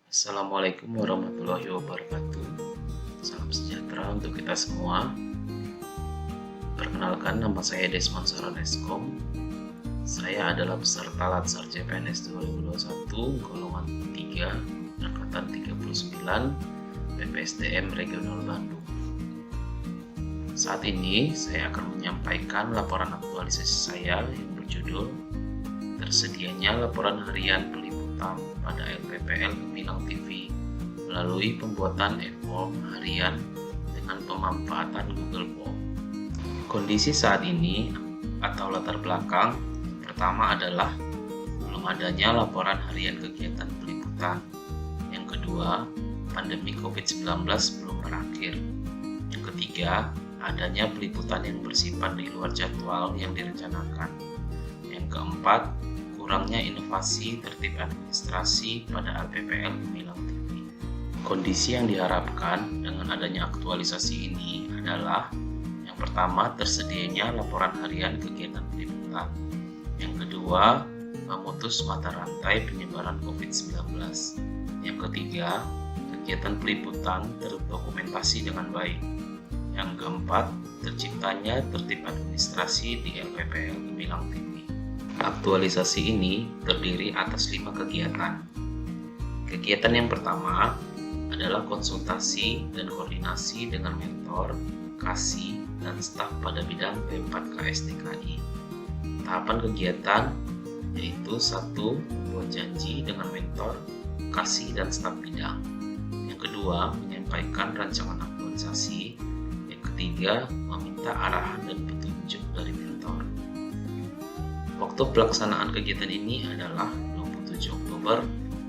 Assalamualaikum warahmatullahi wabarakatuh. Salam sejahtera untuk kita semua. Perkenalkan, nama saya Desmond Saraneskom. Saya adalah peserta Latsar CPNS 2021 golongan 3 angkatan 39 PPSDM Regional Bandung. Saat ini saya akan menyampaikan laporan aktualisasi saya yang berjudul Tersedianya Laporan Harian Peliputan pada LPPL Gemilang TV melalui pembuatan e-form harian dengan pemanfaatan Google Form. Kondisi saat ini atau latar belakang pertama adalah belum adanya laporan harian kegiatan peliputan. Yang kedua, pandemi COVID-19 belum berakhir. Yang ketiga, adanya peliputan yang bersifat di luar jadwal yang direncanakan. Yang keempat, kurangnya inovasi tertib administrasi pada LPPL Gemilang TV. Kondisi yang diharapkan dengan adanya aktualisasi ini adalah yang pertama, tersedianya laporan harian kegiatan peliputan. Yang kedua, memutus mata rantai penyebaran COVID-19. Yang ketiga, kegiatan peliputan terdokumentasi dengan baik. Yang keempat, terciptanya tertib administrasi di LPPL Gemilang TV. Aktualisasi ini terdiri atas 5 kegiatan. Kegiatan yang pertama adalah konsultasi dan koordinasi dengan mentor, kasih, dan staf pada bidang P4KSDKI. Tahapan kegiatan yaitu 1. Membuat janji dengan mentor, kasih, dan staf bidang. Yang kedua, menyampaikan rancangan aktualisasi. Yang ketiga, meminta arahan dan petunjuk dari mentor. Waktu pelaksanaan kegiatan ini adalah 27 Oktober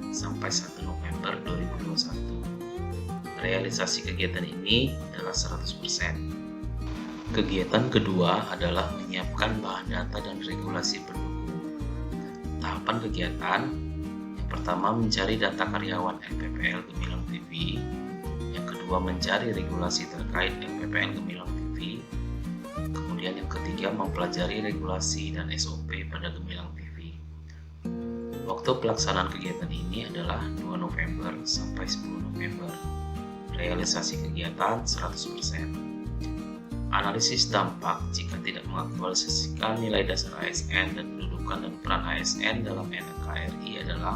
sampai 1 November 2021. Realisasi kegiatan ini adalah 100%. Kegiatan kedua adalah menyiapkan bahan data dan regulasi pendukung. Tahapan kegiatan yang pertama, mencari data karyawan LPPL Gemilang TV. Yang kedua, mencari regulasi terkait LPPL Gemilang TV. Kemudian yang ketiga, mempelajari regulasi dan SOP pada Gemilang TV. Waktu pelaksanaan kegiatan ini adalah 2 November sampai 10 November. Realisasi kegiatan 100%. Analisis dampak jika tidak mengaktualisasikan nilai dasar ASN dan kedudukan dan peran ASN dalam NKRI adalah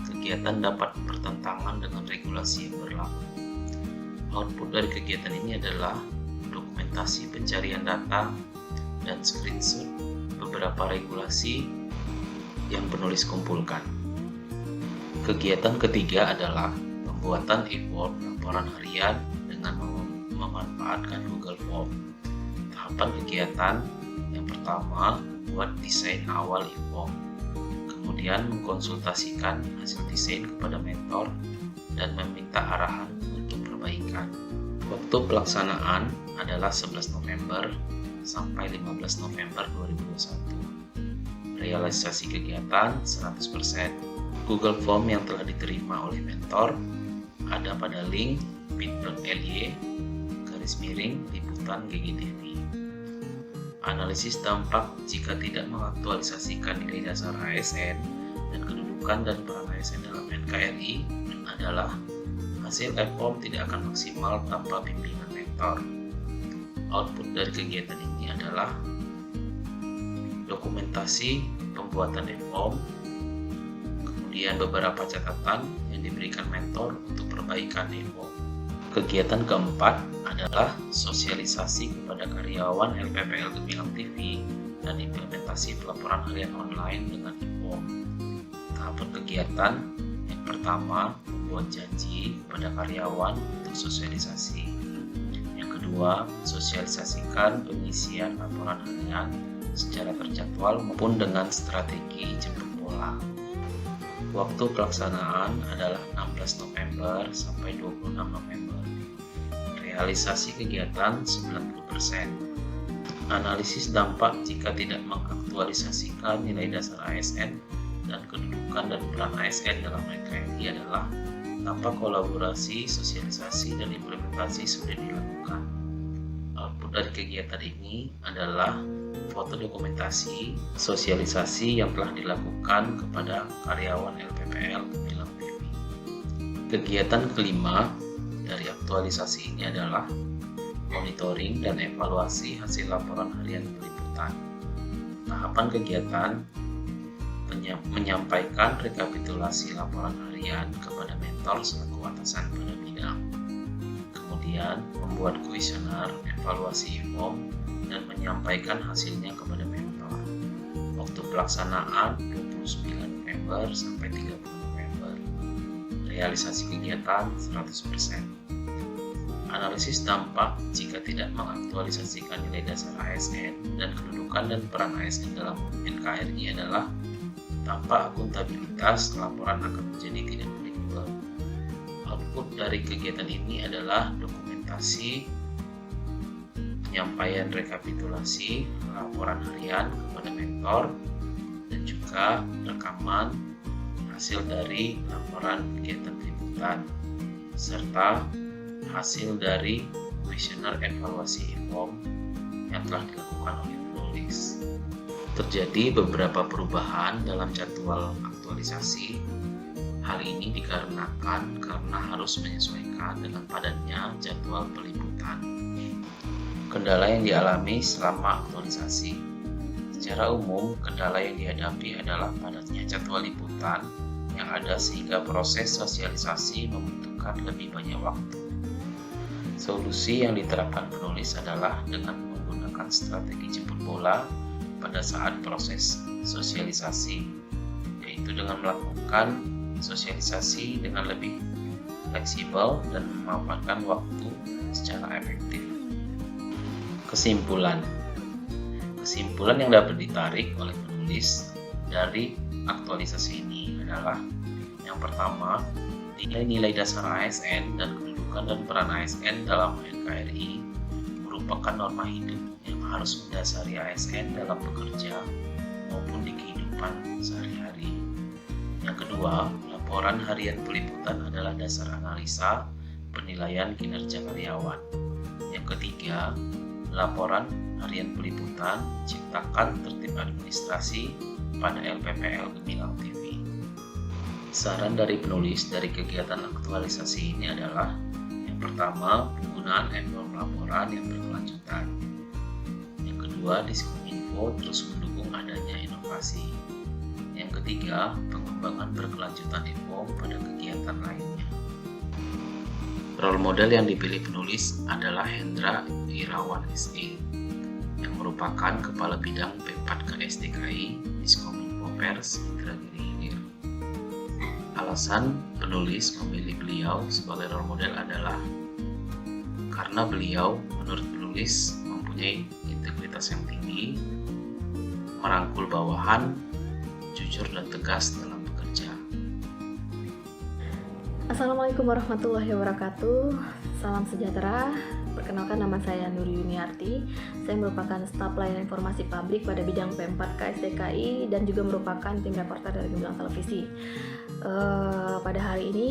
kegiatan dapat bertentangan dengan regulasi yang berlaku. Output dari kegiatan ini adalah dokumentasi pencarian data dan screenshot beberapa regulasi yang penulis kumpulkan. Kegiatan ketiga adalah pembuatan e-form laporan harian dengan memanfaatkan Google Form. Tahapan kegiatan yang pertama, buat desain awal e-form, kemudian mengkonsultasikan hasil desain kepada mentor dan meminta arahan untuk perbaikan. Waktu pelaksanaan adalah 11 November sampai 15 November 2021. Realisasi kegiatan 100%. Google Form yang telah diterima oleh mentor ada pada link bit.ly/liputan GGTV. Analisis dampak jika tidak mengaktualisasikan nilai dasar ASN dan kedudukan dan peran ASN dalam NKRI adalah hasil e-form tidak akan maksimal tanpa bimbingan mentor. Output dari kegiatan ini adalah dokumentasi pembuatan e-form, kemudian beberapa catatan yang diberikan mentor untuk perbaikan e-form. Kegiatan keempat adalah sosialisasi kepada karyawan LPPL Gemilang TV dan implementasi pelaporan harian online dengan e-form. Tahapan kegiatan yang pertama, membuat janji kepada karyawan untuk sosialisasi. Yang kedua, sosialisasikan pengisian laporan harian secara terjadwal maupun dengan strategi jemput bola. Waktu pelaksanaan adalah 16 November sampai 26 November. Realisasi kegiatan 90%. Analisis dampak jika tidak mengaktualisasikan nilai dasar ASN dan kedudukan dan peran ASN dalam NKRI adalah tanpa kolaborasi, sosialisasi, dan implementasi sudah dilakukan. Output dari kegiatan ini adalah foto dokumentasi, sosialisasi yang telah dilakukan kepada karyawan LPPL Gemilang TV. Kegiatan kelima dari aktualisasi ini adalah monitoring dan evaluasi hasil laporan harian peliputan. Tahapan kegiatan menyampaikan rekapitulasi laporan harian kepada mentor selaku atasan pada bidang. Kemudian membuat kuesioner evaluasi IFOM dan menyampaikan hasilnya kepada mentor. Waktu pelaksanaan 29 November sampai 30 November. Realisasi kegiatan 100%. Analisis dampak jika tidak mengaktualisasikan nilai dasar ASN dan kedudukan dan peran ASN dalam NKRI adalah tanpa akuntabilitas, laporan akan menjadi tidak kredibel. Output dari kegiatan ini adalah dokumentasi penyampaian rekapitulasi laporan harian kepada mentor dan juga rekaman hasil dari laporan kegiatan peliputan serta hasil dari kuesioner evaluasi IFOM yang telah dilakukan oleh penulis. Terjadi beberapa perubahan dalam jadwal aktualisasi. Hal ini dikarenakan karena harus menyesuaikan dengan padatnya jadwal peliputan. Kendala yang dialami selama aktualisasi. Secara umum, kendala yang dihadapi adalah padatnya jadwal liputan yang ada sehingga proses sosialisasi membutuhkan lebih banyak waktu. Solusi yang diterapkan penulis adalah dengan menggunakan strategi jemput bola pada saat proses sosialisasi, yaitu dengan melakukan sosialisasi dengan lebih fleksibel dan memanfaatkan waktu secara efektif. Kesimpulan yang dapat ditarik oleh penulis dari aktualisasi ini adalah: yang pertama, nilai-nilai dasar ASN dan kedudukan dan peran ASN dalam NKRI merupakan norma hidup yang harus mendasari ASN dalam bekerja maupun di kehidupan sehari-hari. Yang kedua, laporan harian peliputan adalah dasar analisa penilaian kinerja karyawan. Yang ketiga, laporan harian peliputan ciptakan tertib administrasi pada LPPL Gemilang TV. Saran dari penulis dari kegiatan aktualisasi ini adalah: yang pertama, penggunaan IFOM laporan yang berkelanjutan. Yang kedua, Diskominfo terus mendukung adanya inovasi. Yang ketiga, pengembangan berkelanjutan IFOM pada kegiatan lainnya. Role model yang dipilih penulis adalah Hendra Irawan SE, yang merupakan Kepala Bidang P4K SDKI Diskominfo Pers Indragiri Hilir. Alasan penulis memilih beliau sebagai role model adalah karena beliau menurut penulis mempunyai integritas yang tinggi, merangkul bawahan, jujur dan tegas dalam bekerja. Assalamualaikum warahmatullahi wabarakatuh. Salam sejahtera. Perkenalkan, nama saya Nuri Yuniarti. Saya merupakan staf pelayanan informasi publik pada bidang P4K SDKI dan juga merupakan tim reporter dari Gemilang Televisi. Pada hari ini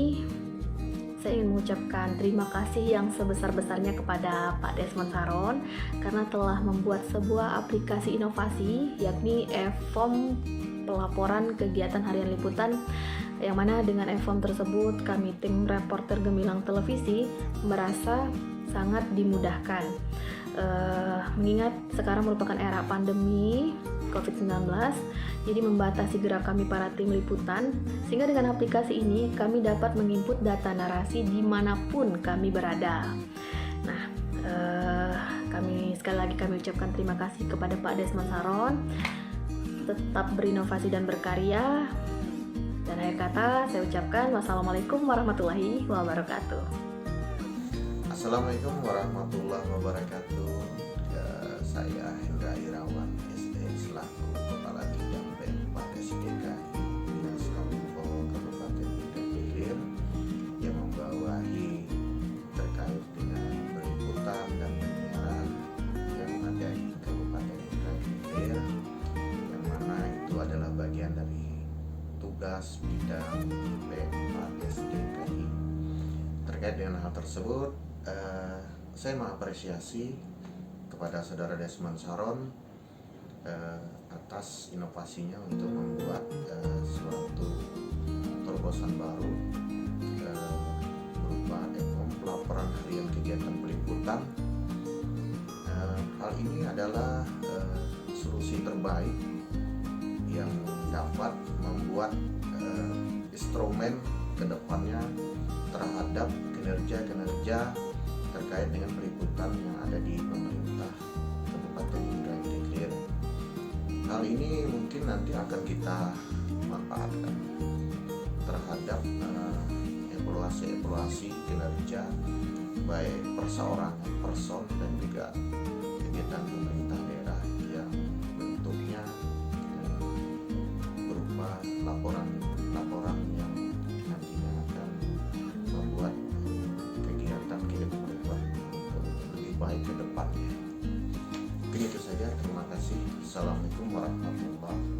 saya ingin mengucapkan terima kasih yang sebesar-besarnya kepada Pak Desmond Saron karena telah membuat sebuah aplikasi inovasi, yakni IFOM pelaporan kegiatan harian liputan, yang mana dengan IFOM tersebut kami tim reporter Gemilang Televisi merasa sangat dimudahkan. Mengingat sekarang merupakan era pandemi COVID-19, jadi membatasi gerak kami para tim liputan, sehingga dengan aplikasi ini kami dapat menginput data narasi dimanapun kami berada. Nah, sekali lagi kami ucapkan terima kasih kepada Pak Desmond Saron. Tetap berinovasi dan berkarya. Dan akhir kata saya ucapkan wassalamualaikum warahmatullahi wabarakatuh. Assalamualaikum warahmatullahi wabarakatuh. Saya Hendra Irawan SE selaku Kepala Bidang P4 SDKI Dinas Kominfo Kabupaten Indragiri yang membawahi terkait dengan peliputan dan penyiaran yang ada di Kabupaten Indragiri, yang mana itu adalah bagian dari tugas bidang P4 SDKI. Terkait dengan hal tersebut, saya mengapresiasi kepada Saudara Desmond Saron atas inovasinya untuk membuat suatu terobosan baru berkelanjutan. Hal ini adalah solusi terbaik yang dapat membuat instrumen kedepannya terhadap kinerja-kinerja terkait dengan peliputan yang ada di pemerintah Kabupaten Indramayu Declare. Hal ini mungkin nanti akan kita manfaatkan terhadap evaluasi kinerja baik perseorangan, person dan juga kegiatan pemerintah daerah yang bentuknya berupa laporan yang nantinya akan membuat kegiatan pemerintah lebih baik ke depannya. Mungkin itu saja. Terima kasih. Assalamualaikum warahmatullahi wabarakatuh.